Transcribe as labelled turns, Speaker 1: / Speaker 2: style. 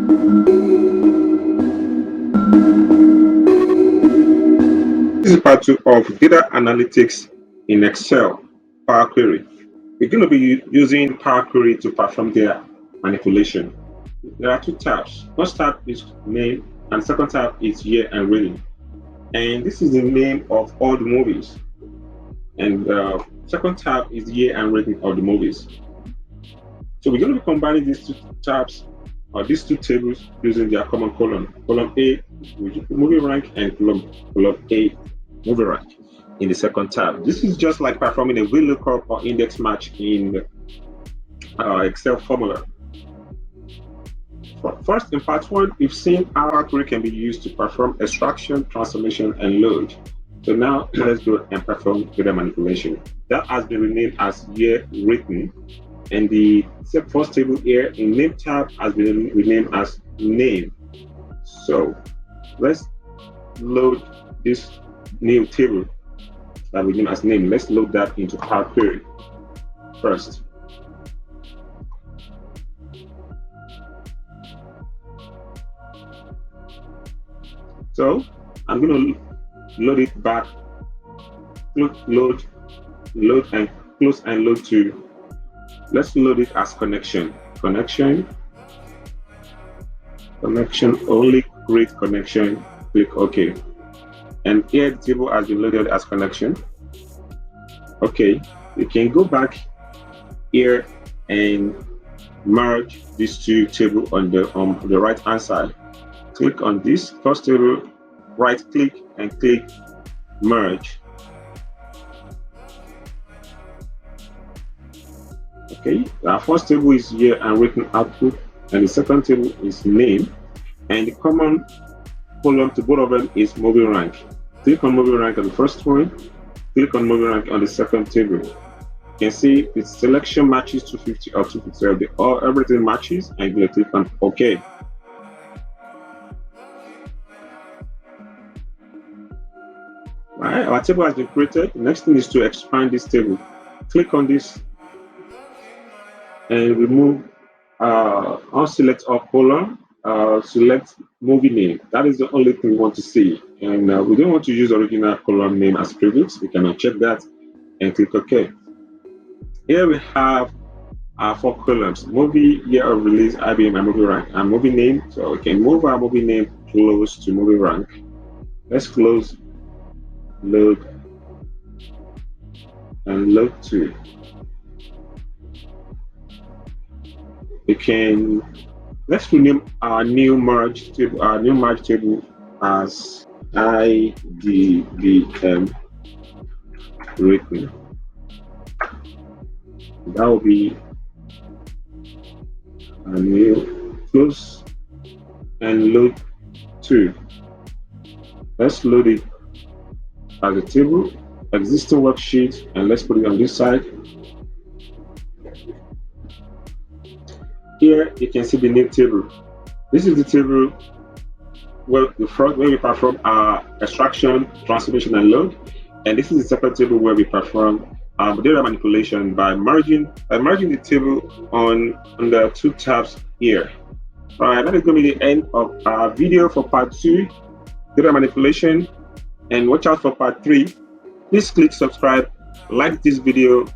Speaker 1: This is part 2 of data analytics in Excel Power Query. We're going to be using Power Query to perform data manipulation. There are two tabs. First tab is name and second tab is year and rating. And this is the name of all the movies. And the second tab is year and rating of the movies. So we're going to be combining these two tabs or these two tables using their common column. Column A, which is movie rank, and column A, movie rank in the second tab. This is just like performing a VLOOKUP or index match in Excel formula. First, in part 1, we've seen how Power Query can be used to perform extraction, transformation, and load. So now let's go and perform data manipulation. That has been renamed as year written, and the first table here in name tab has been renamed as name. So let's load this new table that we name as name. Let's load that into Power Query first. So I'm going to load it back, load and close and load to. Let's load it as connection only, create connection, click OK. And here the table has been loaded as connection. Okay, you can go back here and merge these two tables on the right hand side. Click on this first table, right click and click merge. Okay, our first table is year and written output, and the second table is name, and the common column to both of them is movie rank. Click on movie rank on the first one, click on movie rank on the second table. You can see the selection matches 250 or 250. Everything matches, and you click on OK. Alright, our table has been created. The next thing is to expand this table. Click on this and remove unselect all column, select movie name. That is the only thing we want to see, and we don't want to use original column name as previous. We can uncheck that and click OK. Here we have our 4 columns: movie, year of release, IBM, and movie rank, and movie name. So we can move our movie name close to movie rank. Let's close, load, and load to. Let's rename our new merge table as IDBM written. That will be a new close and load to. Let's load it as a table, existing worksheet, and let's put it on this side. Here you can see the name table. This is the table where we perform our extraction, transformation, and load. And this is the second table where we perform data manipulation by merging the table on the two tabs here. All right, that is going to be the end of our video for part 2, data manipulation. And watch out for part 3. Please click subscribe, like this video,